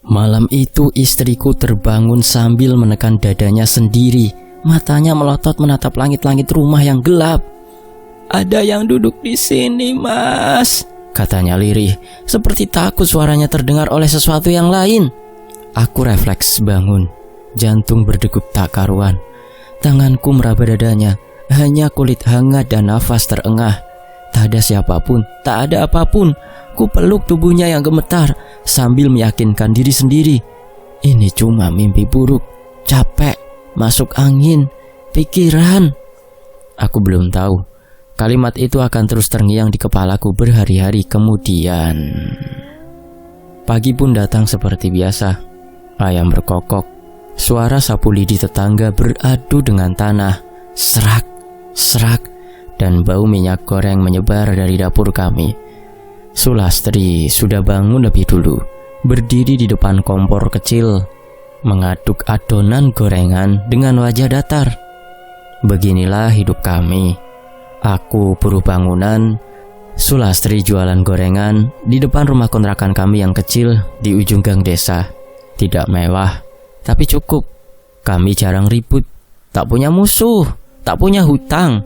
Malam itu istriku terbangun sambil menekan dadanya sendiri. Matanya melotot menatap langit-langit rumah yang gelap. "Ada yang duduk di sini, Mas," katanya lirih, seperti takut suaranya terdengar oleh sesuatu yang lain. Aku refleks bangun. Jantung berdegup tak karuan. Tanganku meraba dadanya. Hanya kulit hangat dan nafas terengah. Tak ada siapapun, tak ada apapun. Ku peluk tubuhnya yang gemetar sambil meyakinkan diri sendiri. Ini cuma mimpi buruk, capek, masuk angin, pikiran. Aku belum tahu kalimat itu akan terus terngiang di kepalaku berhari-hari kemudian. Pagi pun datang seperti biasa. Ayam berkokok. Suara sapu lidi tetangga beradu dengan tanah. Serak, serak, dan bau minyak goreng menyebar dari dapur kami. Sulastri sudah bangun lebih dulu, berdiri di depan kompor kecil, mengaduk adonan gorengan dengan wajah datar. Beginilah hidup kami. Aku buruh bangunan, Sulastri jualan gorengan di depan rumah kontrakan kami yang kecil di ujung gang desa. Tidak mewah, tapi cukup. Kami jarang ribut, tak punya musuh, tak punya hutang.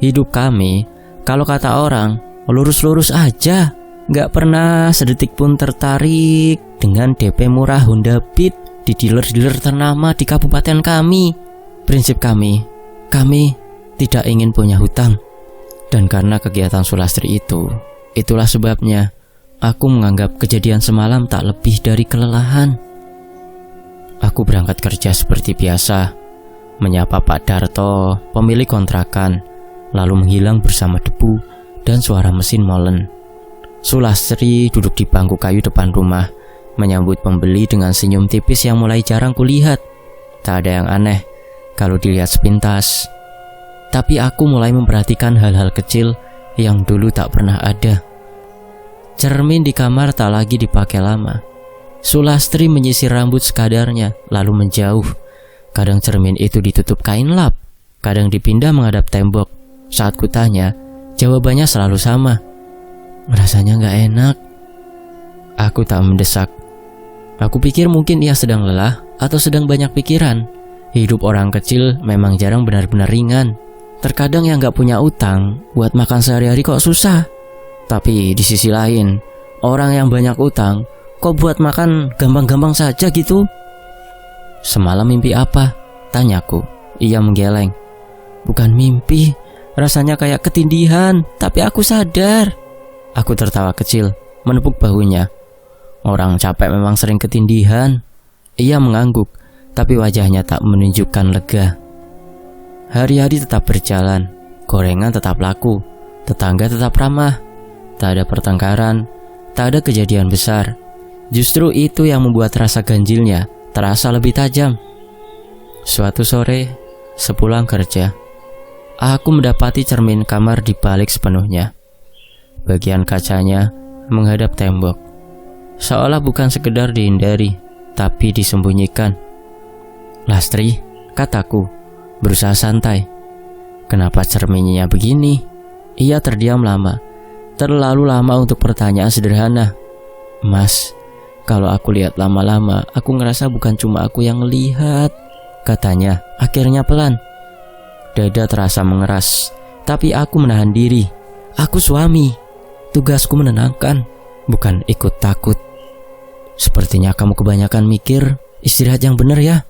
Hidup kami, kalau kata orang, lurus-lurus aja. Gak pernah sedetik pun tertarik dengan DP murah Honda Beat di dealer-dealer ternama di kabupaten kami. Prinsip kami tidak ingin punya hutang. Dan karena kegiatan Sulastri itu, itulah sebabnya aku menganggap kejadian semalam tak lebih dari kelelahan. Aku berangkat kerja seperti biasa, menyapa Pak Darto, pemilik kontrakan, lalu menghilang bersama debu dan suara mesin molen. Sulastri duduk di bangku kayu depan rumah, menyambut pembeli dengan senyum tipis yang mulai jarang kulihat. Tak ada yang aneh kalau dilihat sepintas. Tapi aku mulai memperhatikan hal-hal kecil yang dulu tak pernah ada. Cermin di kamar tak lagi dipakai lama. Sulastri menyisir rambut sekadarnya, lalu menjauh. Kadang cermin itu ditutup kain lap, kadang dipindah menghadap tembok. Saat kutanya, jawabannya selalu sama. Rasanya gak enak. Aku tak mendesak. Aku pikir mungkin ia sedang lelah atau sedang banyak pikiran. Hidup orang kecil memang jarang benar-benar ringan. Terkadang yang gak punya utang buat makan sehari-hari kok susah. Tapi di sisi lain, orang yang banyak utang kok buat makan gampang-gampang saja gitu. "Semalam mimpi apa?" tanyaku. Ia menggeleng. "Bukan mimpi, rasanya kayak ketindihan, tapi aku sadar." Aku tertawa kecil, menepuk bahunya. "Orang capek memang sering ketindihan." Ia mengangguk, tapi wajahnya tak menunjukkan lega. Hari-hari tetap berjalan, gorengan tetap laku, tetangga tetap ramah. Tak ada pertengkaran, tak ada kejadian besar. Justru itu yang membuat rasa ganjilnya terasa lebih tajam. Suatu sore, sepulang kerja, aku mendapati cermin kamar dibalik sepenuhnya. Bagian kacanya menghadap tembok, seolah bukan sekedar dihindari, tapi disembunyikan. "Lastri," kataku, berusaha santai. "Kenapa cerminnya begini?" Ia terdiam lama, terlalu lama untuk pertanyaan sederhana. "Mas, kalau aku lihat lama-lama, aku ngerasa bukan cuma aku yang melihat," katanya, akhirnya pelan. Dada terasa mengeras, tapi aku menahan diri. Aku suami. Tugasku menenangkan, bukan ikut takut. "Sepertinya kamu kebanyakan mikir, istirahat yang benar ya."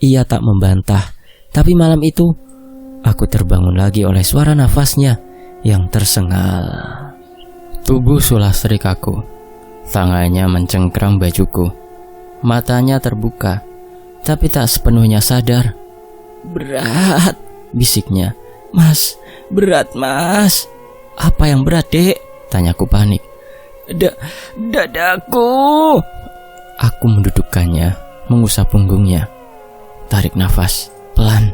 Ia tak membantah, tapi malam itu aku terbangun lagi oleh suara nafasnya yang tersengal. Tubuh Sulastri kaku, tangannya mencengkram bajuku. Matanya terbuka, tapi tak sepenuhnya sadar. "Berat," bisiknya. "Mas, berat mas." "Apa yang berat, Dek?" tanyaku panik. Dadaku." Aku mendudukkannya, mengusap punggungnya. Tarik nafas, pelan.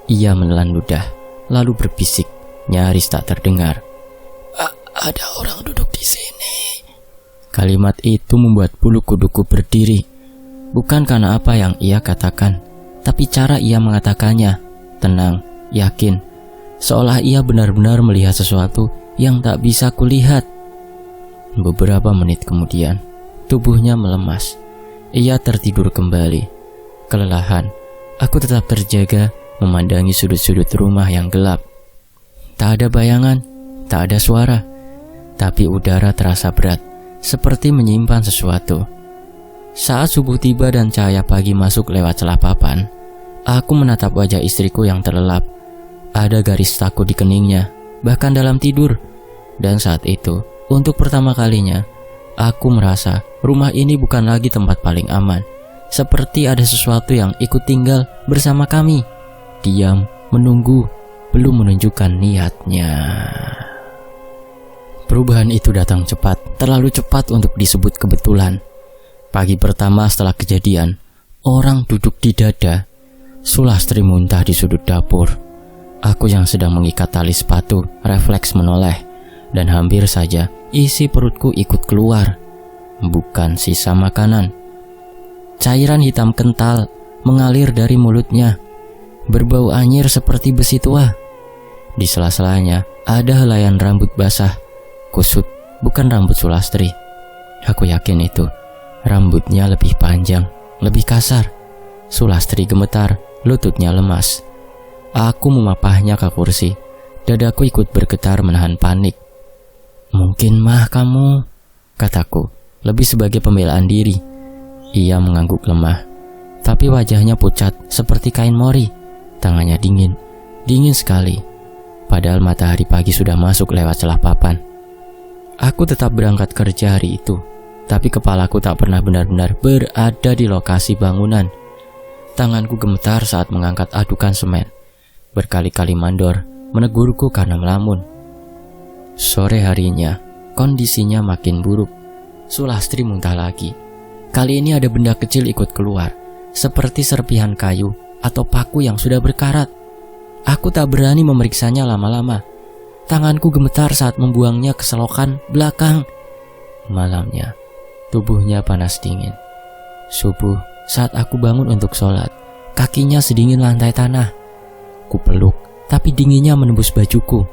Ia menelan ludah, lalu berbisik, nyaris tak terdengar. "Ada orang duduk di sini." Kalimat itu membuat bulu kuduku berdiri. Bukan karena apa yang ia katakan, tapi cara ia mengatakannya. Tenang, yakin, seolah ia benar-benar melihat sesuatu yang tak bisa kulihat. Beberapa menit kemudian, tubuhnya melemas. ia tertidur kembali. Kelelahan, aku tetap terjaga memandangi sudut-sudut rumah yang gelap. Tak ada bayangan, tak ada suara, tapi udara terasa berat, seperti menyimpan sesuatu. Saat subuh tiba dan cahaya pagi masuk lewat celah papan, aku menatap wajah istriku yang terlelap. Ada garis takut di keningnya, bahkan dalam tidur. Dan saat itu, untuk pertama kalinya, aku merasa rumah ini bukan lagi tempat paling aman. Seperti ada sesuatu yang ikut tinggal bersama kami. Diam, menunggu, belum menunjukkan niatnya. Perubahan itu datang cepat, terlalu cepat untuk disebut kebetulan. Pagi pertama setelah kejadian, orang duduk di dada. Sulastri muntah di sudut dapur. Aku yang sedang mengikat tali sepatu refleks menoleh, dan hampir saja isi perutku ikut keluar. Bukan sisa makanan. Cairan hitam kental mengalir dari mulutnya, berbau anyir seperti besi tua. Di sela-selanya ada helaian rambut basah, kusut, bukan rambut Sulastri. Aku yakin itu. Rambutnya lebih panjang, lebih kasar. Sulastri gemetar, lututnya lemas. Aku memapahnya ke kursi. Dadaku ikut bergetar menahan panik. "Mungkin mah kamu," kataku, lebih sebagai pembelaan diri. Ia mengangguk lemah, tapi wajahnya pucat seperti kain mori. Tangannya dingin, dingin sekali. Padahal matahari pagi sudah masuk lewat celah papan. Aku tetap berangkat kerja hari itu, tapi kepalaku tak pernah benar-benar berada di lokasi bangunan. Tanganku gemetar saat mengangkat adukan semen. Berkali-kali mandor menegurku karena melamun. Sore harinya, kondisinya makin buruk. Sulastri muntah lagi. Kali ini ada benda kecil ikut keluar, seperti serpihan kayu atau paku yang sudah berkarat. Aku tak berani memeriksanya lama-lama. Tanganku gemetar saat membuangnya ke selokan belakang. Malamnya, tubuhnya panas dingin. Subuh, saat aku bangun untuk sholat, kakinya sedingin lantai tanah. Kupeluk, tapi dinginnya menembus bajuku.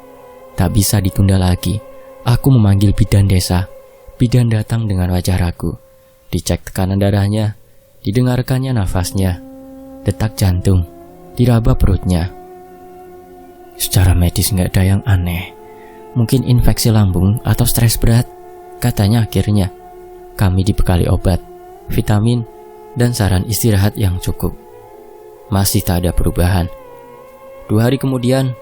Tak bisa ditunda lagi. Aku memanggil bidan desa. Bidan datang dengan wajah ragu. Dicek tekanan darahnya, didengarkannya nafasnya, detak jantung, diraba perutnya. Secara medis nggak ada yang aneh. Mungkin infeksi lambung atau stres berat, katanya akhirnya. Kami dibekali obat, vitamin, dan saran istirahat yang cukup. Masih tak ada perubahan. 2 hari kemudian,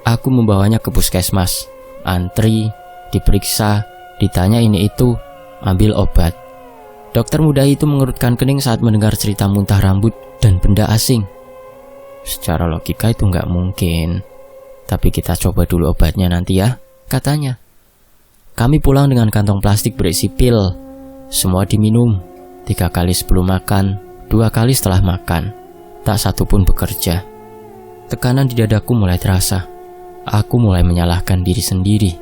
aku membawanya ke puskesmas. Antri, diperiksa, ditanya ini itu, ambil obat. Dokter muda itu mengerutkan kening saat mendengar cerita muntah rambut dan benda asing. Secara logika itu nggak mungkin. Tapi kita coba dulu obatnya nanti ya, katanya. Kami pulang dengan kantong plastik berisi pil. Semua diminum, 3 kali sebelum makan, 2 kali setelah makan. Tak satu pun bekerja. Tekanan di dadaku mulai terasa. Aku mulai menyalahkan diri sendiri.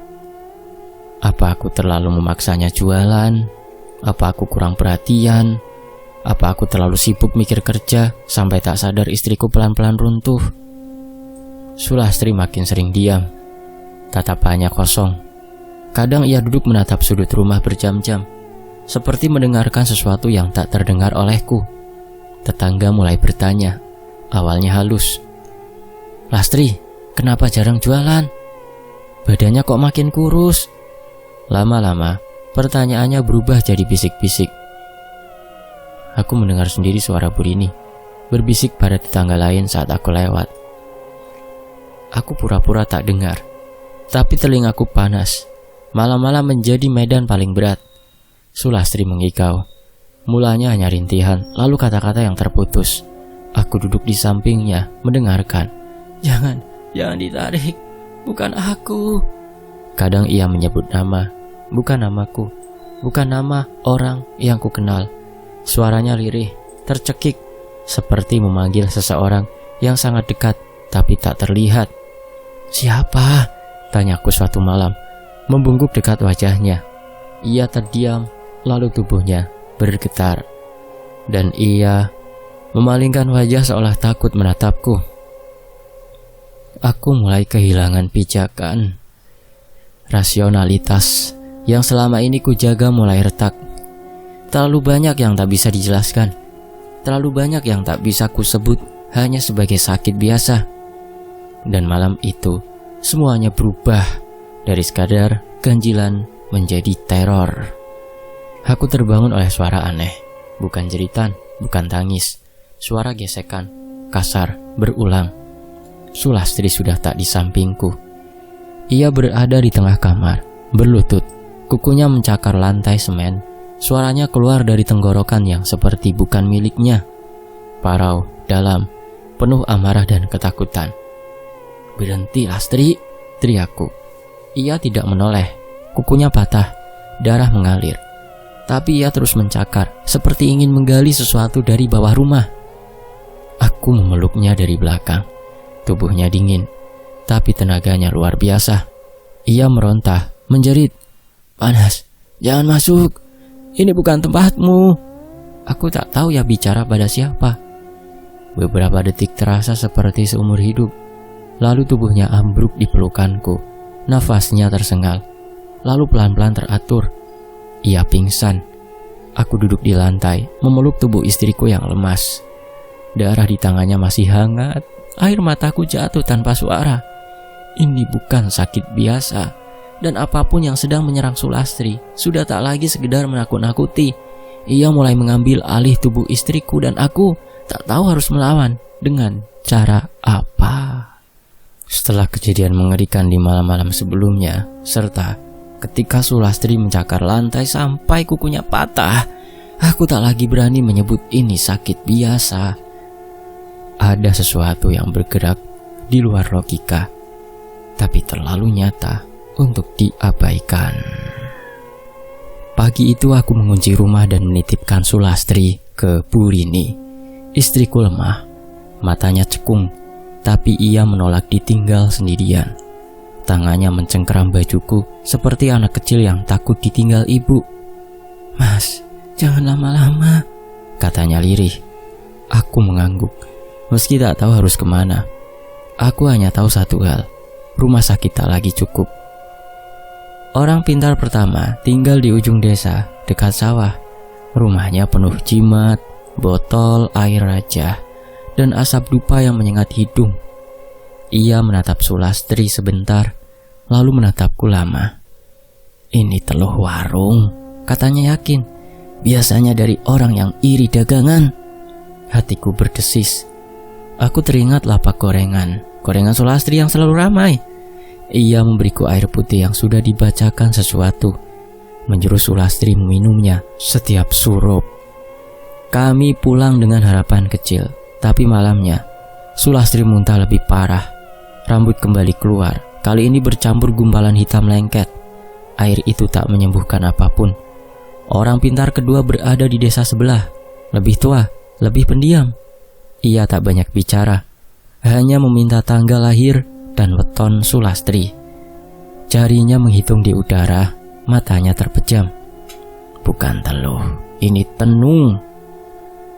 Apa aku terlalu memaksanya jualan? Apa aku kurang perhatian? Apa aku terlalu sibuk mikir kerja sampai tak sadar istriku pelan-pelan runtuh? Sulastri makin sering diam. Tatapannya kosong. Kadang ia duduk menatap sudut rumah berjam-jam, seperti mendengarkan sesuatu yang tak terdengar olehku. Tetangga mulai bertanya, awalnya halus. "Lastri, kenapa jarang jualan? Badannya kok makin kurus?" Lama-lama, pertanyaannya berubah jadi bisik-bisik. Aku mendengar sendiri suara Burini, berbisik pada tetangga lain saat aku lewat. Aku pura-pura tak dengar, tapi telingaku panas. Malam-malam menjadi medan paling berat. Sulastri mengikau. Mulanya hanya rintihan, lalu kata-kata yang terputus. Aku duduk di sampingnya, mendengarkan. Jangan ditarik, bukan aku." Kadang ia menyebut nama, bukan namaku, bukan nama orang yang ku kenal. Suaranya lirih, tercekik, seperti memanggil seseorang yang sangat dekat, tapi tak terlihat. "Siapa?" tanyaku suatu malam, membungkuk dekat wajahnya. Ia terdiam, lalu tubuhnya bergetar, dan ia memalingkan wajah seolah takut menatapku. Aku mulai kehilangan pijakan. Rasionalitas yang selama ini kujaga mulai retak. Terlalu banyak yang tak bisa dijelaskan. Terlalu banyak yang tak bisa kusebut hanya sebagai sakit biasa. Dan malam itu, semuanya berubah dari sekadar ganjilan menjadi teror. Aku terbangun oleh suara aneh. Bukan jeritan, bukan tangis. Suara gesekan, kasar, berulang. Sulastri sudah tak di sampingku. Ia berada di tengah kamar, berlutut. Kukunya mencakar lantai semen. Suaranya keluar dari tenggorokan yang seperti bukan miliknya. Parau, dalam, penuh amarah dan ketakutan. "Berhenti, Lastri," teriakku. Ia tidak menoleh. Kukunya patah, darah mengalir. Tapi ia terus mencakar, seperti ingin menggali sesuatu dari bawah rumah. Aku memeluknya dari belakang. Tubuhnya dingin, tapi tenaganya luar biasa. Ia merontah, menjerit, "Panas, jangan masuk. Ini bukan tempatmu." Aku tak tahu ya bicara pada siapa. Beberapa detik terasa seperti seumur hidup. Lalu tubuhnya ambruk di pelukanku. Nafasnya tersengal. Lalu pelan-pelan teratur. Ia pingsan. Aku duduk di lantai, memeluk tubuh istriku yang lemas. Darah di tangannya masih hangat. Air mataku jatuh tanpa suara. Ini bukan sakit biasa. Dan apapun yang sedang menyerang Sulastri sudah tak lagi sekedar menakut-nakuti. Ia mulai mengambil alih tubuh istriku dan aku tak tahu harus melawan dengan cara apa. Setelah kejadian mengerikan di malam-malam sebelumnya, serta ketika Sulastri mencakar lantai sampai kukunya patah, aku tak lagi berani menyebut ini sakit biasa. Ada sesuatu yang bergerak di luar logika, tapi terlalu nyata untuk diabaikan. Pagi itu aku mengunci rumah dan menitipkan Sulastri ke Bu Rini. Istriku lemah, matanya cekung, tapi ia menolak ditinggal sendirian. Tangannya mencengkeram bajuku seperti anak kecil yang takut ditinggal ibu. "Mas, jangan lama-lama," katanya lirih. Aku mengangguk, meski tak tahu harus kemana. Aku hanya tahu satu hal, rumah sakit tak lagi cukup. Orang pintar pertama tinggal di ujung desa, dekat sawah. Rumahnya penuh jimat, botol air raja, dan asap dupa yang menyengat hidung. Ia menatap Sulastri sebentar, lalu menatapku lama. "Ini teluh warung," katanya yakin. "Biasanya dari orang yang iri dagangan." Hatiku berdesis. Aku teringat lapak gorengan Sulastri yang selalu ramai. Ia memberiku air putih yang sudah dibacakan sesuatu, menjuru Sulastri meminumnya setiap surup. Kami pulang dengan harapan kecil, tapi malamnya Sulastri muntah lebih parah. Rambut kembali keluar, kali ini bercampur gumpalan hitam lengket. Air itu tak menyembuhkan apapun. Orang pintar kedua berada di desa sebelah, lebih tua, lebih pendiam. Ia tak banyak bicara, hanya meminta tanggal lahir dan weton Sulastri. Jarinya menghitung di udara, matanya terpejam. "Bukan teluh, ini tenung."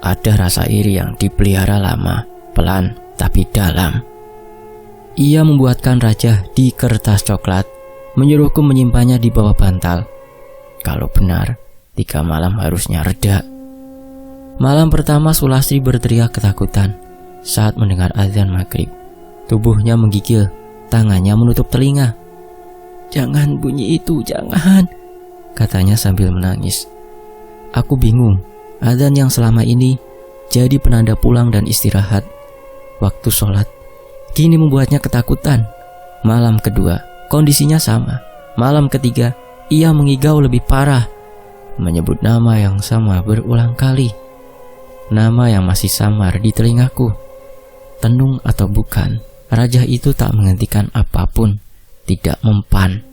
Ada rasa iri yang dipelihara lama, pelan tapi dalam. Ia membuatkan raja di kertas coklat, menyuruhku menyimpannya di bawah bantal. Kalau benar, 3 malam harusnya reda. Malam pertama Sulastri berteriak ketakutan saat mendengar azan maghrib. Tubuhnya menggigil, tangannya menutup telinga. "Jangan bunyi itu, jangan," katanya sambil menangis. Aku bingung, azan yang selama ini jadi penanda pulang dan istirahat. Waktu sholat, kini membuatnya ketakutan. Malam kedua, kondisinya sama. Malam ketiga, ia mengigau lebih parah, menyebut nama yang sama berulang kali. Nama yang masih samar di telingaku. Tenung atau bukan, raja itu tak menghentikan apapun, tidak mempan.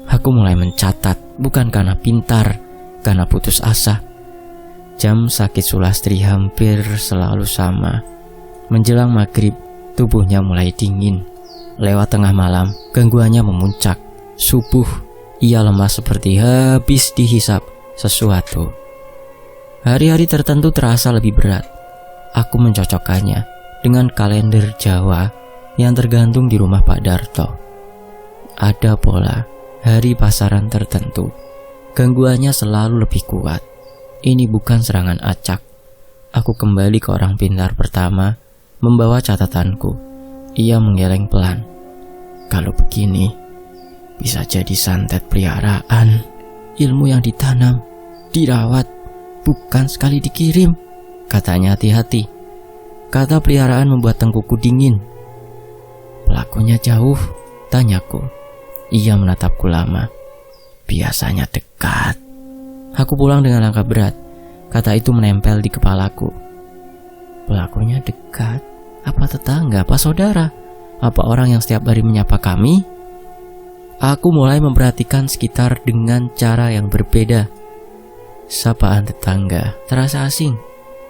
Aku mulai mencatat, bukan karena pintar, karena putus asa. Jam sakit Sulastri hampir selalu sama. Menjelang maghrib, tubuhnya mulai dingin. Lewat tengah malam, gangguannya memuncak. Subuh, ia lemas seperti habis dihisap sesuatu. Hari-hari tertentu terasa lebih berat. Aku mencocokkannya dengan kalender Jawa yang tergantung di rumah Pak Darto. Ada pola hari pasaran tertentu. Gangguannya selalu lebih kuat. Ini bukan serangan acak. Aku kembali ke orang pintar pertama, membawa catatanku. Ia menggeleng pelan. Kalau begini, bisa jadi santet peliharaan. Ilmu yang ditanam, dirawat, bukan sekali dikirim. Katanya hati-hati. Kata peliharaan membuat tengkuku dingin. Pelakunya jauh, tanyaku. Ia menatapku lama. Biasanya dekat. Aku pulang dengan langkah berat. Kata itu menempel di kepalaku. Pelakunya dekat? Apa tetangga? Apa saudara? Apa orang yang setiap hari menyapa kami? Aku mulai memperhatikan sekitar dengan cara yang berbeda. Sapaan tetangga terasa asing.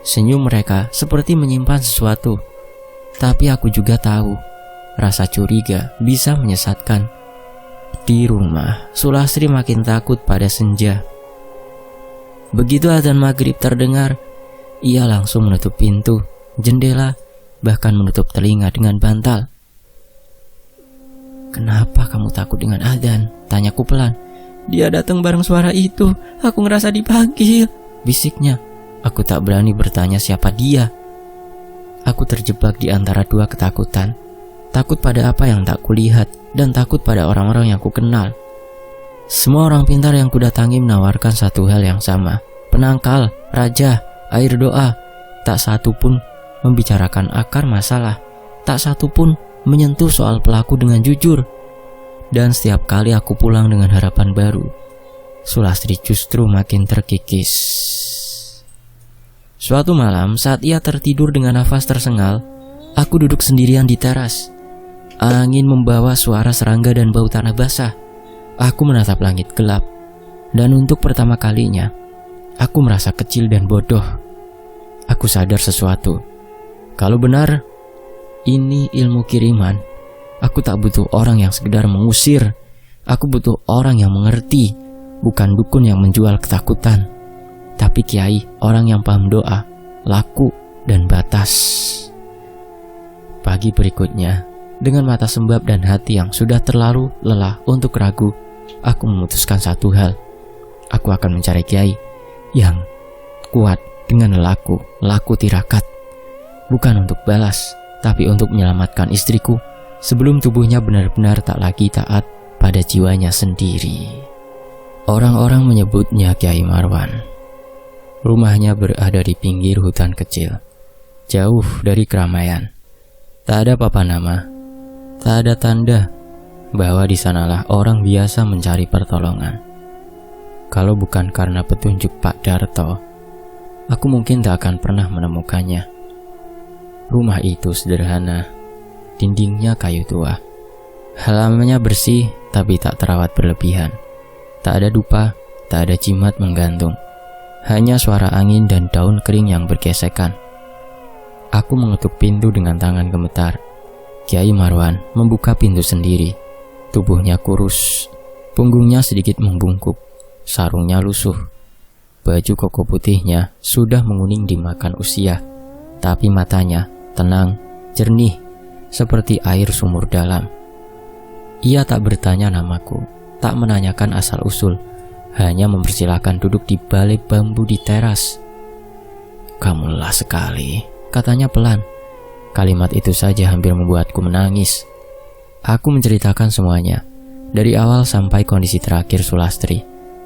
Senyum mereka seperti menyimpan sesuatu. Tapi aku juga tahu, rasa curiga bisa menyesatkan. Di rumah, Sulastri makin takut pada senja. Begitu azan maghrib terdengar, ia langsung menutup pintu, jendela, bahkan menutup telinga dengan bantal. Kenapa kamu takut dengan azan? Tanyaku pelan. Dia datang bareng suara itu, aku ngerasa dipanggil, bisiknya. Aku tak berani bertanya siapa dia. Aku terjebak di antara dua ketakutan. Takut pada apa yang tak kulihat, dan takut pada orang-orang yang kukenal. Semua orang pintar yang kudatangi menawarkan satu hal yang sama. Penangkal, raja, air doa. Tak satu pun membicarakan akar masalah. Tak satu pun menyentuh soal pelaku dengan jujur. Dan setiap kali aku pulang dengan harapan baru, Sulastri justru makin terkikis. Suatu malam saat ia tertidur dengan nafas tersengal, aku duduk sendirian di teras. Angin membawa suara serangga dan bau tanah basah. Aku menatap langit gelap. Dan untuk pertama kalinya, aku merasa kecil dan bodoh. Aku sadar sesuatu. Kalau benar, ini ilmu kiriman, aku tak butuh orang yang sekedar mengusir. Aku butuh orang yang mengerti, bukan dukun yang menjual ketakutan, tapi kiai, orang yang paham doa, laku, dan batas. Pagi berikutnya, dengan mata sembab dan hati yang sudah terlalu lelah untuk ragu, aku memutuskan satu hal. Aku akan mencari kiai yang kuat dengan laku tirakat. Bukan untuk balas, tapi untuk menyelamatkan istriku sebelum tubuhnya benar-benar tak lagi taat pada jiwanya sendiri. Orang-orang menyebutnya Kiai Marwan. Rumahnya berada di pinggir hutan kecil, jauh dari keramaian. Tak ada papan nama, tak ada tanda bahwa di sanalah orang biasa mencari pertolongan. Kalau bukan karena petunjuk Pak Darto, aku mungkin tak akan pernah menemukannya. Rumah itu sederhana, dindingnya kayu tua, halamannya bersih tapi tak terawat berlebihan. Tak ada dupa, tak ada jimat menggantung, hanya suara angin dan daun kering yang bergesekan. Aku mengetuk pintu dengan tangan gemetar. Kiai Marwan membuka pintu sendiri. Tubuhnya kurus, punggungnya sedikit membungkuk, sarungnya lusuh. Baju koko putihnya sudah menguning dimakan usia, tapi matanya tenang, jernih, seperti air sumur dalam. Ia tak bertanya namaku, tak menanyakan asal-usul, hanya mempersilahkan duduk di balik bambu di teras. "Kamu lelah sekali," katanya pelan. Kalimat itu saja hampir membuatku menangis. Aku menceritakan semuanya, dari awal sampai kondisi terakhir Sulastri,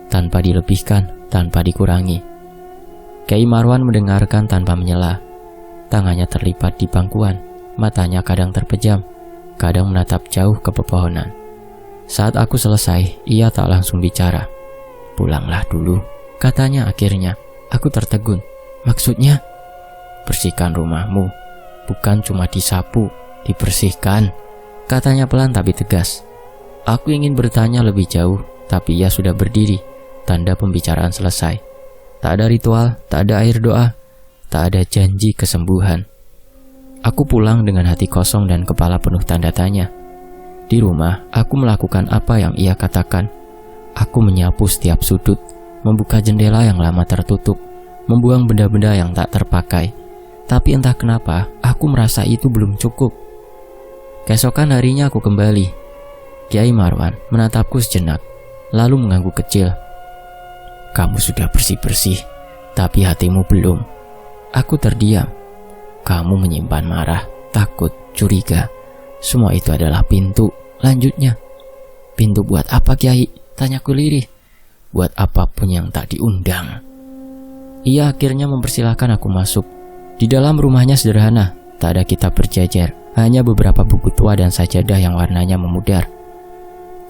tanpa dilebihkan, tanpa dikurangi. Kiai Marwan mendengarkan tanpa menyela. Tangannya terlipat di pangkuan, matanya kadang terpejam, kadang menatap jauh ke pepohonan. Saat aku selesai, ia tak langsung bicara. "Pulanglah dulu," katanya akhirnya. Aku tertegun. "Maksudnya?" "Bersihkan rumahmu, bukan cuma disapu, dibersihkan," katanya pelan tapi tegas. Aku ingin bertanya lebih jauh, tapi ia sudah berdiri, tanda pembicaraan selesai. Tak ada ritual, tak ada air doa, tak ada janji kesembuhan. Aku pulang dengan hati kosong dan kepala penuh tanda tanya. Di rumah, aku melakukan apa yang ia katakan. Aku menyapu setiap sudut, membuka jendela yang lama tertutup, membuang benda-benda yang tak terpakai. Tapi entah kenapa, aku merasa itu belum cukup. Keesokan harinya aku kembali. Kiai Marwan menatapku sejenak, lalu mengangguk kecil. "Kamu sudah bersih-bersih, tapi hatimu belum. Aku terdiam. Kamu menyimpan marah, takut, curiga. Semua itu adalah pintu. Lanjutnya, pintu buat apa, Kiai? Tanyaku lirih. Buat apapun yang tak diundang. Ia akhirnya mempersilahkan aku masuk. Di dalam rumahnya sederhana, tak ada kitab berjajar, hanya beberapa buku tua dan sajadah yang warnanya memudar.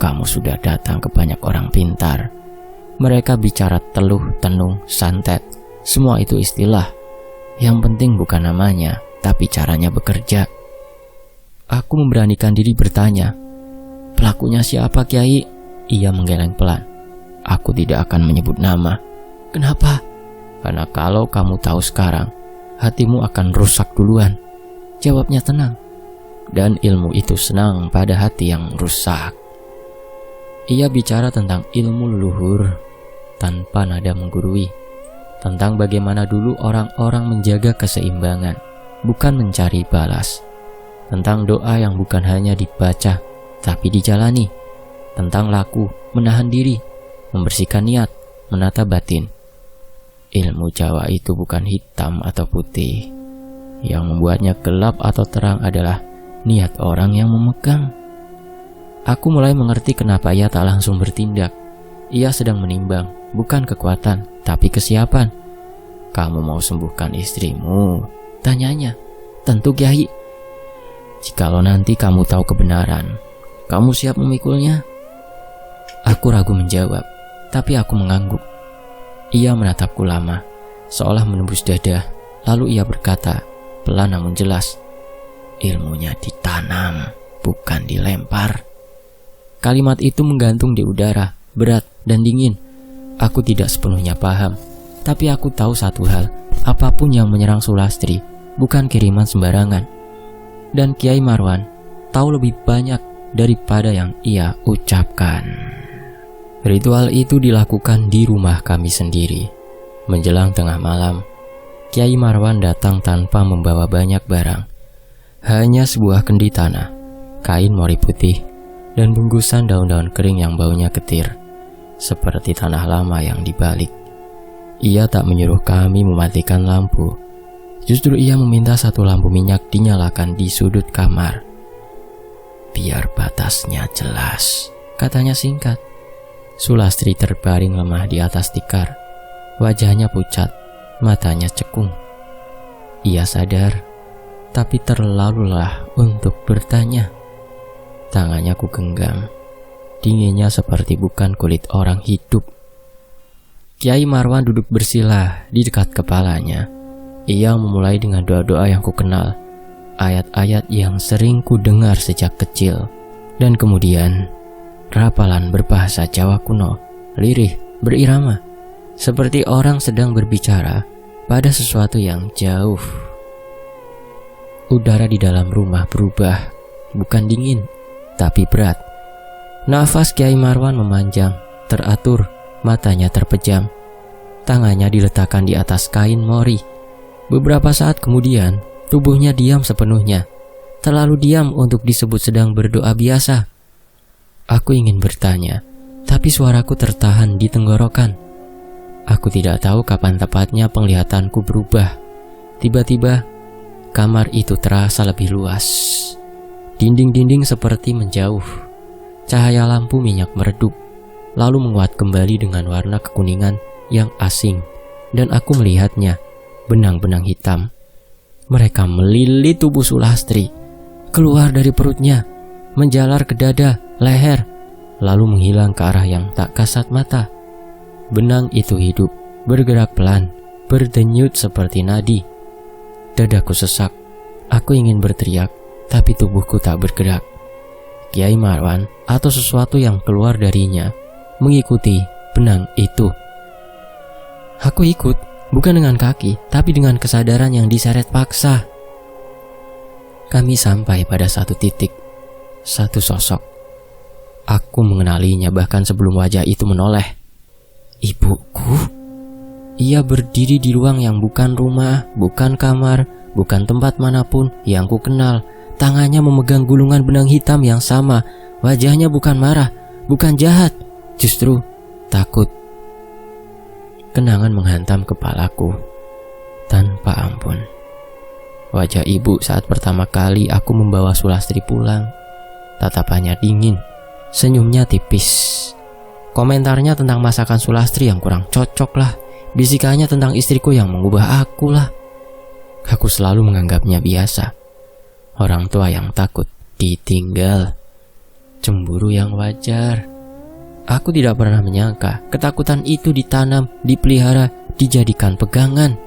Kamu sudah datang ke banyak orang pintar. Mereka bicara teluh, tenung, santet. Semua itu istilah. Yang penting bukan namanya, tapi caranya bekerja. Aku memberanikan diri bertanya, pelakunya siapa, Kiai? Ia menggeleng pelan. Aku tidak akan menyebut nama. Kenapa? Karena kalau kamu tahu sekarang, hatimu akan rusak duluan. Jawabnya tenang. Dan ilmu itu senang pada hati yang rusak. Ia bicara tentang ilmu leluhur tanpa nada menggurui. Tentang bagaimana dulu orang-orang menjaga keseimbangan, bukan mencari balas. Tentang doa yang bukan hanya dibaca, tapi dijalani. Tentang laku, menahan diri, membersihkan niat, menata batin. Ilmu Jawa itu bukan hitam atau putih. Yang membuatnya gelap atau terang adalah niat orang yang memegang. Aku mulai mengerti kenapa ia tak langsung bertindak. Ia sedang menimbang, bukan kekuatan, tapi kesiapan. Kamu mau sembuhkan istrimu? Tanyanya. Tentu, Kiai. Jikalau nanti kamu tahu kebenaran, kamu siap memikulnya? Aku ragu menjawab, tapi aku mengangguk. Ia menatapku lama, seolah menembus dada. Lalu ia berkata, pelan namun jelas, ilmunya ditanam, bukan dilempar. Kalimat itu menggantung di udara, berat dan dingin. Aku tidak sepenuhnya paham, tapi aku tahu satu hal, apapun yang menyerang Sulastri bukan kiriman sembarangan. Dan Kiai Marwan tahu lebih banyak daripada yang ia ucapkan. Ritual itu dilakukan di rumah kami sendiri. Menjelang tengah malam, Kiai Marwan datang tanpa membawa banyak barang. Hanya sebuah kendi tanah, kain mori putih, dan bungkusan daun-daun kering yang baunya getir, seperti tanah lama yang dibalik. Ia tak menyuruh kami mematikan lampu. Justru ia meminta satu lampu minyak dinyalakan di sudut kamar. Biar batasnya jelas, katanya singkat. Sulastri terbaring lemah di atas tikar. Wajahnya pucat, matanya cekung. Ia sadar, tapi terlalu lelah untuk bertanya. Tangannya ku genggam. Dinginnya seperti bukan kulit orang hidup. Kiai Marwan duduk bersila di dekat kepalanya. Ia memulai dengan doa-doa yang ku kenal, ayat-ayat yang sering ku dengar sejak kecil. Dan kemudian rapalan berbahasa Jawa kuno, lirih, berirama, seperti orang sedang berbicara pada sesuatu yang jauh. Udara di dalam rumah berubah, bukan dingin, tapi berat. Nafas Kiai Marwan memanjang, teratur, matanya terpejam. Tangannya diletakkan di atas kain mori. Beberapa saat kemudian, tubuhnya diam sepenuhnya. Terlalu diam untuk disebut sedang berdoa biasa. Aku ingin bertanya, tapi suaraku tertahan di tenggorokan. Aku tidak tahu kapan tepatnya penglihatanku berubah. Tiba-tiba, kamar itu terasa lebih luas. Dinding-dinding seperti menjauh. Cahaya lampu minyak meredup, lalu menguat kembali dengan warna kekuningan yang asing. Dan aku melihatnya, benang-benang hitam. Mereka melilit tubuh Sulastri, keluar dari perutnya, menjalar ke dada, leher, lalu menghilang ke arah yang tak kasat mata. Benang itu hidup, bergerak pelan, berdenyut seperti nadi. Dadaku sesak. Aku ingin berteriak, tapi tubuhku tak bergerak. Kiai Marwan atau sesuatu yang keluar darinya mengikuti benang itu. Aku ikut, bukan dengan kaki, tapi dengan kesadaran yang diseret paksa. Kami sampai pada satu titik, satu sosok. Aku mengenalinya bahkan sebelum wajah itu menoleh. Ibuku. Ia berdiri di ruang yang bukan rumah, bukan kamar, bukan tempat manapun yang ku kenal. Tangannya memegang gulungan benang hitam yang sama. Wajahnya bukan marah, bukan jahat, justru takut. Kenangan menghantam kepalaku tanpa ampun. Wajah ibu saat pertama kali aku membawa Sulastri pulang. Tatapannya dingin, senyumnya tipis. Komentarnya tentang masakan Sulastri yang kurang cocok lah. Bisikannya tentang istriku yang mengubah aku lah. Aku selalu menganggapnya biasa. Orang tua yang takut ditinggal. Cemburu yang wajar. Aku tidak pernah menyangka ketakutan itu ditanam, dipelihara, dijadikan pegangan.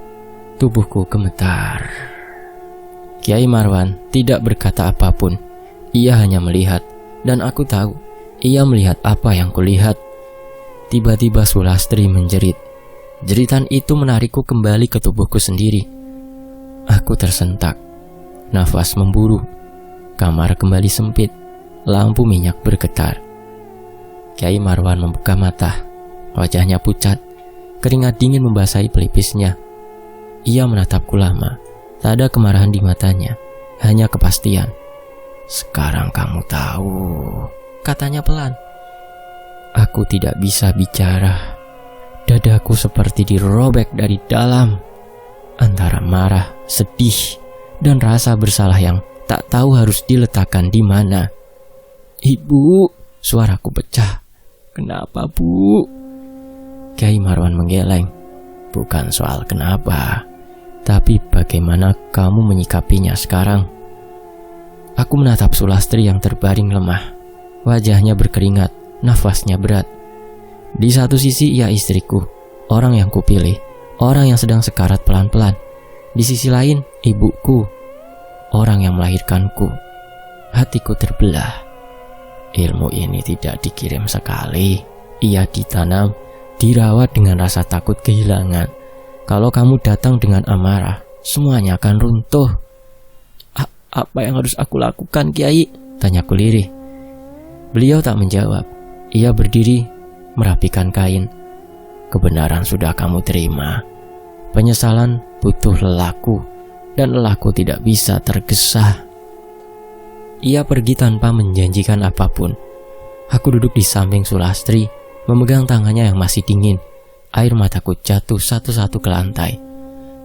Tubuhku gemetar. Kiai Marwan tidak berkata apapun. Ia hanya melihat, dan aku tahu ia melihat apa yang kulihat. Tiba-tiba Sulastri menjerit. Jeritan itu menarikku kembali ke tubuhku sendiri. Aku tersentak. Nafas memburu. Kamar kembali sempit. Lampu minyak bergetar. Kiai Marwan membuka mata. Wajahnya pucat. Keringat dingin membasahi pelipisnya. Ia menatapku lama. Tak ada kemarahan di matanya. Hanya kepastian. "Sekarang kamu tahu," katanya pelan. Aku tidak bisa bicara. Dadaku seperti dirobek dari dalam. Antara marah, sedih, dan rasa bersalah yang tak tahu harus diletakkan di mana. "Ibu," suaraku pecah. "Kenapa, Bu?" Kiai Marwan menggeleng. "Bukan soal kenapa, tapi bagaimana kamu menyikapinya sekarang." Aku menatap Sulastri yang terbaring lemah. Wajahnya berkeringat, nafasnya berat. Di satu sisi ia istriku, orang yang kupilih, orang yang sedang sekarat pelan-pelan. Di sisi lain, ibuku, orang yang melahirkanku. Hatiku terbelah. Ilmu ini tidak dikirim sekali. Ia ditanam, dirawat dengan rasa takut kehilangan. Kalau kamu datang dengan amarah, semuanya akan runtuh. Apa yang harus aku lakukan, Kiai?" tanyaku lirih. Beliau tak menjawab. Ia berdiri, merapikan kain. "Kebenaran sudah kamu terima. Penyesalan butuh lelahku, dan lelahku tidak bisa tergesa." Ia pergi tanpa menjanjikan apapun. Aku duduk di samping Sulastri, memegang tangannya yang masih dingin. Air mataku jatuh satu-satu ke lantai.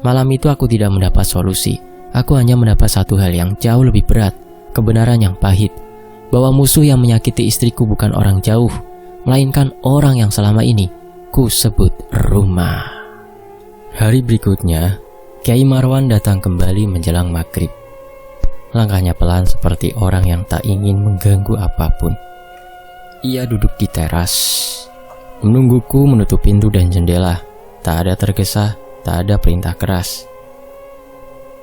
Malam itu aku tidak mendapat solusi. Aku hanya mendapat satu hal yang jauh lebih berat, kebenaran yang pahit, bahwa musuh yang menyakiti istriku bukan orang jauh, melainkan orang yang selama ini ku sebut rumah. Hari berikutnya, Kiai Marwan datang kembali menjelang maghrib. Langkahnya pelan seperti orang yang tak ingin mengganggu apapun. Ia duduk di teras, menungguku menutup pintu dan jendela. Tak ada tergesa, tak ada perintah keras.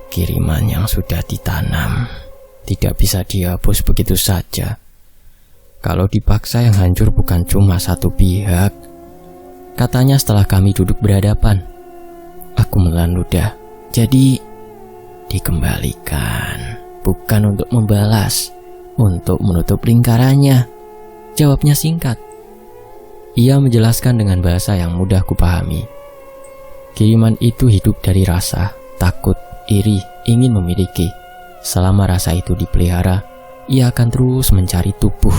"Kiriman yang sudah ditanam tidak bisa dihapus begitu saja. Kalau dipaksa yang hancur bukan cuma satu pihak," katanya setelah kami duduk berhadapan. Aku menelan ludah. "Jadi dikembalikan, bukan untuk membalas, untuk menutup lingkarannya," jawabnya singkat. Ia menjelaskan dengan bahasa yang mudah kupahami. Kiriman itu hidup dari rasa, takut, iri, ingin memiliki. Selama rasa itu dipelihara, ia akan terus mencari tubuh.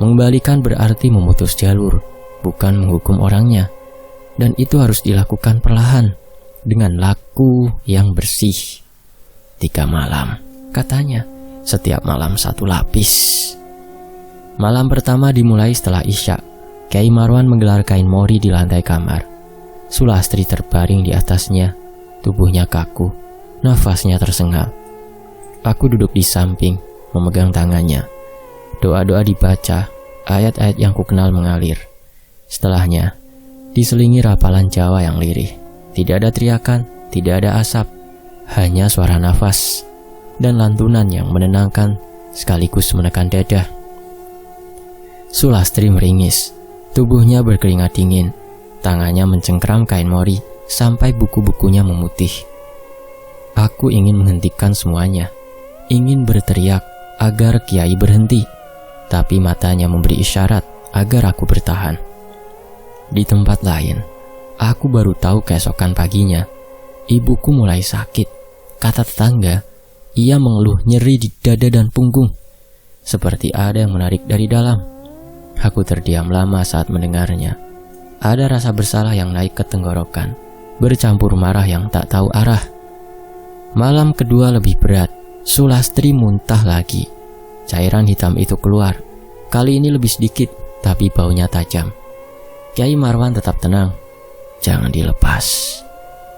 Mengembalikan berarti memutus jalur, bukan menghukum orangnya. Dan itu harus dilakukan perlahan, dengan laku yang bersih. 3 malam, katanya, setiap malam 1 lapis. Malam pertama dimulai setelah Isya. Kiai Marwan menggelar kain mori di lantai kamar. Sulastri terbaring di atasnya, tubuhnya kaku, nafasnya tersengal. Aku duduk di samping, memegang tangannya. Doa-doa dibaca, ayat-ayat yang kukenal mengalir. Setelahnya, diselingi rapalan Jawa yang lirih. Tidak ada teriakan, tidak ada asap, hanya suara nafas dan lantunan yang menenangkan sekaligus menekan dada. Sulastri meringis, tubuhnya berkeringat dingin, tangannya mencengkram kain mori sampai buku-bukunya memutih. Aku ingin menghentikan semuanya, ingin berteriak agar Kiai berhenti, tapi matanya memberi isyarat agar aku bertahan. Di tempat lain, aku baru tahu keesokan paginya, ibuku mulai sakit. Kata tetangga, ia mengeluh nyeri di dada dan punggung, seperti ada yang menarik dari dalam. Aku terdiam lama saat mendengarnya. Ada rasa bersalah yang naik ke tenggorokan, bercampur marah yang tak tahu arah. Malam kedua lebih berat. Sulastri muntah lagi. Cairan hitam itu keluar. Kali ini lebih sedikit, tapi baunya tajam. Kyai Marwan tetap tenang. "Jangan dilepas,"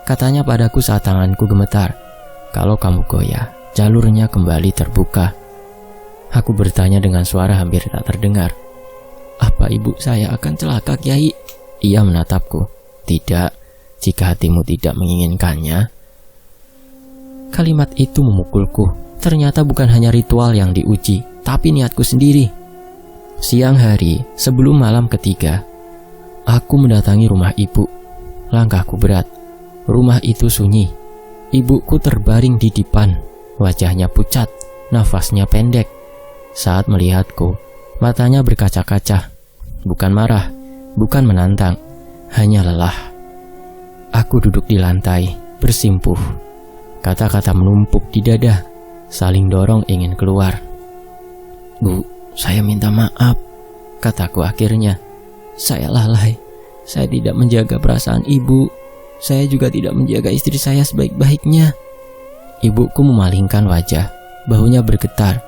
katanya padaku saat tanganku gemetar. "Kalau kamu goyah, jalurnya kembali terbuka." Aku bertanya dengan suara hampir tak terdengar. "Apa ibu saya akan celaka, Kyai?" Ia menatapku. "Tidak, jika hatimu tidak menginginkannya." Kalimat itu memukulku. Ternyata bukan hanya ritual yang diuji, tapi niatku sendiri. Siang hari, sebelum malam ketiga, aku mendatangi rumah ibu. Langkahku berat. Rumah itu sunyi. Ibuku terbaring di dipan. Wajahnya pucat, nafasnya pendek. Saat melihatku, matanya berkaca-kaca. Bukan marah, bukan menantang, hanya lelah. Aku duduk di lantai, bersimpuh. Kata-kata menumpuk di dada, saling dorong ingin keluar. "Bu, saya minta maaf," kataku akhirnya. "Saya lalai. Saya tidak menjaga perasaan ibu. Saya juga tidak menjaga istri saya sebaik-baiknya." Ibuku memalingkan wajah, bahunya bergetar.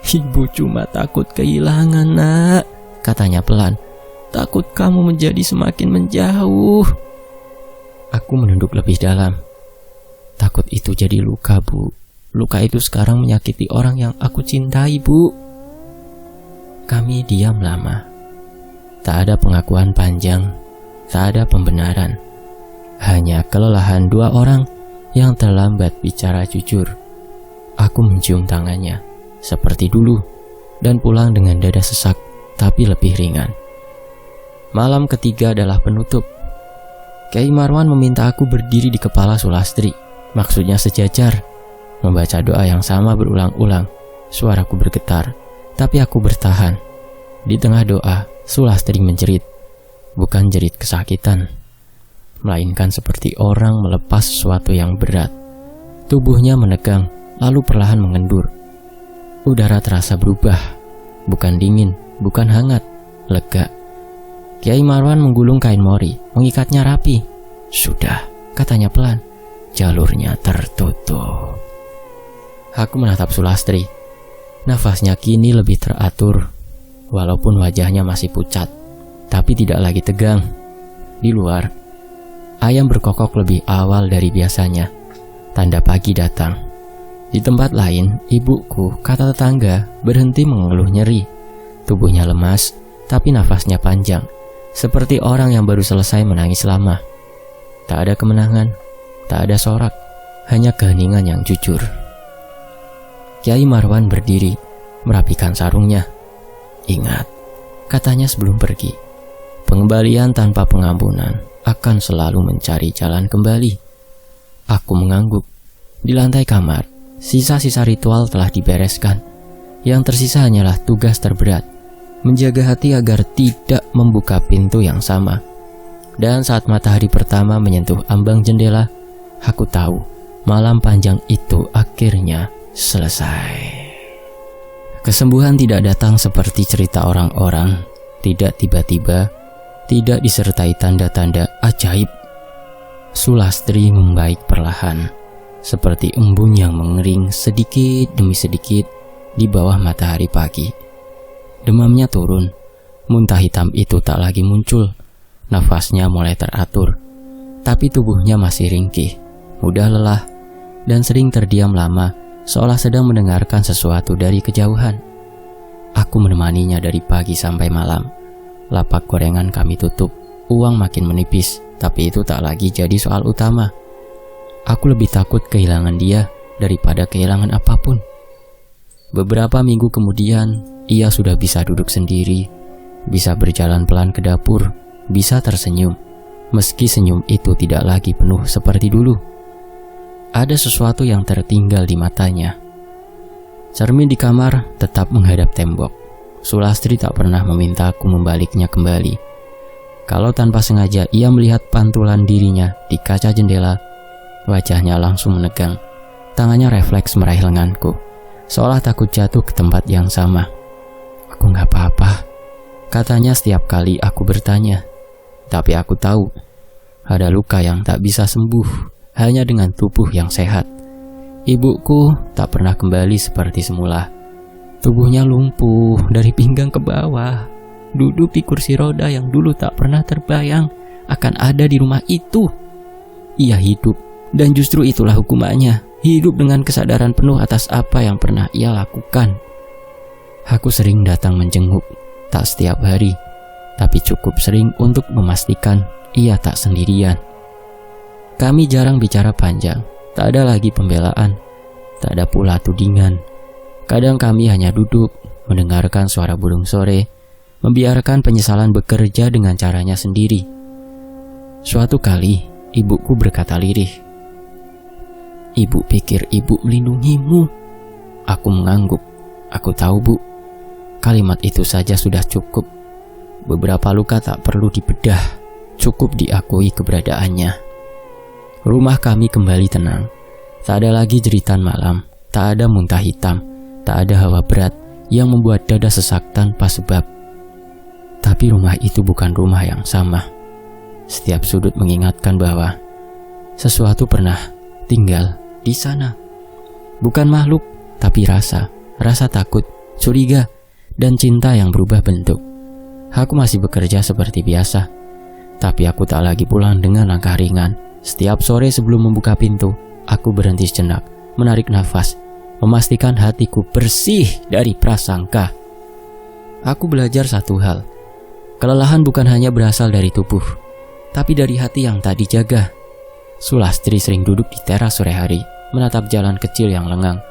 "Ibu cuma takut kehilangan, Nak," katanya pelan. "Takut kamu menjadi semakin menjauh." Aku menunduk lebih dalam. "Takut itu jadi luka, Bu. Luka itu sekarang menyakiti orang yang aku cintai, Bu." Kami diam lama. Tak ada pengakuan panjang, tak ada pembenaran. Hanya kelelahan dua orang yang terlambat bicara jujur. Aku mencium tangannya, seperti dulu, dan pulang dengan dada sesak, tapi lebih ringan. Malam ketiga adalah penutup. Kyai Marwan meminta aku berdiri di kepala Sulastri. Maksudnya sejajar, membaca doa yang sama berulang-ulang. Suaraku bergetar, tapi aku bertahan. Di tengah doa, Sulastri menjerit. Bukan jerit kesakitan, melainkan seperti orang melepas sesuatu yang berat. Tubuhnya menegang, lalu perlahan mengendur. Udara terasa berubah, bukan dingin, bukan hangat, lega. Kyai Marwan menggulung kain mori, mengikatnya rapi. "Sudah," katanya pelan. "Jalurnya tertutup." Aku menatap Sulastri. Nafasnya kini lebih teratur, walaupun wajahnya masih pucat, tapi tidak lagi tegang. Di luar, ayam berkokok lebih awal dari biasanya. Tanda pagi datang. Di tempat lain, ibuku, kata tetangga, berhenti mengeluh nyeri. Tubuhnya lemas, tapi nafasnya panjang, seperti orang yang baru selesai menangis lama. Tak ada kemenangan, tak ada sorak, hanya keheningan yang jujur. Kyai Marwan berdiri, merapikan sarungnya. "Ingat," katanya sebelum pergi, "pengembalian tanpa pengampunan akan selalu mencari jalan kembali." Aku mengangguk. Di lantai kamar, sisa-sisa ritual telah dibereskan. Yang tersisa hanyalah tugas terberat, menjaga hati agar tidak membuka pintu yang sama. Dan saat matahari pertama menyentuh ambang jendela, aku tahu malam panjang itu akhirnya selesai. Kesembuhan tidak datang seperti cerita orang-orang, tidak tiba-tiba, tidak disertai tanda-tanda ajaib. Sulastri membaik perlahan, seperti embun yang mengering sedikit demi sedikit di bawah matahari pagi. Demamnya turun, muntah hitam itu tak lagi muncul, nafasnya mulai teratur, tapi tubuhnya masih ringkih, mudah lelah, dan sering terdiam lama, seolah sedang mendengarkan sesuatu dari kejauhan. Aku menemaninya dari pagi sampai malam. Lapak gorengan kami tutup, uang makin menipis, tapi itu tak lagi jadi soal utama. Aku lebih takut kehilangan dia daripada kehilangan apapun. Beberapa minggu kemudian, ia sudah bisa duduk sendiri, bisa berjalan pelan ke dapur, bisa tersenyum, meski senyum itu tidak lagi penuh seperti dulu. Ada sesuatu yang tertinggal di matanya. Cermin di kamar tetap menghadap tembok. Sulastri tak pernah meminta aku membaliknya kembali. Kalau tanpa sengaja ia melihat pantulan dirinya di kaca jendela, wajahnya langsung menegang. Tangannya refleks meraih lenganku, seolah takut jatuh ke tempat yang sama. "Aku gak apa-apa," katanya setiap kali aku bertanya. Tapi aku tahu ada luka yang tak bisa sembuh hanya dengan tubuh yang sehat. Ibuku tak pernah kembali seperti semula. Tubuhnya lumpuh dari pinggang ke bawah, duduk di kursi roda yang dulu tak pernah terbayang akan ada di rumah itu. Ia hidup, dan justru itulah hukumannya. Hidup dengan kesadaran penuh atas apa yang pernah ia lakukan. Aku sering datang menjenguk, tak setiap hari, tapi cukup sering untuk memastikan ia tak sendirian. Kami jarang bicara panjang, tak ada lagi pembelaan, tak ada pula tudingan. Kadang kami hanya duduk, mendengarkan suara burung sore, membiarkan penyesalan bekerja dengan caranya sendiri. Suatu kali, ibuku berkata lirih, "Ibu pikir ibu melindungimu." Aku mengangguk. "Aku tahu, Bu." Kalimat itu saja sudah cukup. Beberapa luka tak perlu dibedah, cukup diakui keberadaannya. Rumah kami kembali tenang. Tak ada lagi jeritan malam, tak ada muntah hitam, tak ada hawa berat yang membuat dada sesak tanpa sebab. Tapi rumah itu bukan rumah yang sama. Setiap sudut mengingatkan bahwa sesuatu pernah tinggal di sana. Bukan makhluk, tapi rasa takut, curiga, dan cinta yang berubah bentuk. Aku masih bekerja seperti biasa, tapi aku tak lagi pulang dengan langkah ringan. Setiap sore sebelum membuka pintu, aku berhenti sejenak, menarik nafas, memastikan hatiku bersih dari prasangka. Aku belajar satu hal, kelelahan bukan hanya berasal dari tubuh, tapi dari hati yang tak dijaga. Sulastri sering duduk di teras sore hari, menatap jalan kecil yang lengang.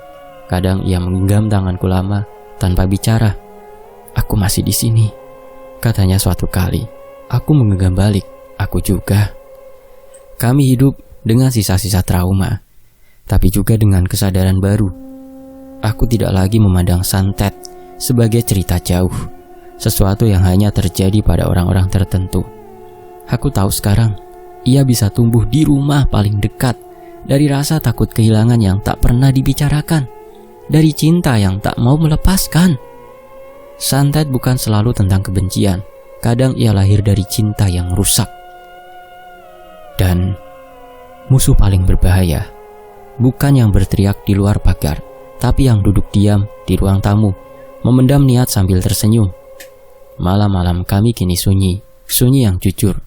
Kadang ia menggenggam tanganku lama, tanpa bicara. "Aku masih di sini," katanya suatu kali. Aku menggenggam balik, "Aku juga." Kami hidup dengan sisa-sisa trauma, tapi juga dengan kesadaran baru. Aku tidak lagi memandang santet sebagai cerita jauh, sesuatu yang hanya terjadi pada orang-orang tertentu. Aku tahu sekarang, ia bisa tumbuh di rumah paling dekat, dari rasa takut kehilangan yang tak pernah dibicarakan, dari cinta yang tak mau melepaskan. Santet bukan selalu tentang kebencian, kadang ia lahir dari cinta yang rusak. Dan musuh paling berbahaya bukan yang berteriak di luar pagar, tapi yang duduk diam di ruang tamu, memendam niat sambil tersenyum. Malam-malam kami kini sunyi yang jujur.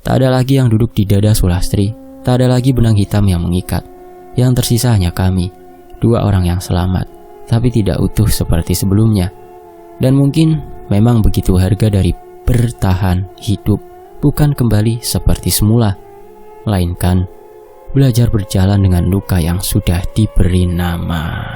Tak ada lagi yang duduk di dada Sulastri, tak ada lagi benang hitam yang mengikat. Yang tersisa hanya kami, dua orang yang selamat, tapi tidak utuh seperti sebelumnya. Dan mungkin memang begitu harga dari bertahan hidup, bukan kembali seperti semula, melainkan belajar berjalan dengan luka yang sudah diberi nama.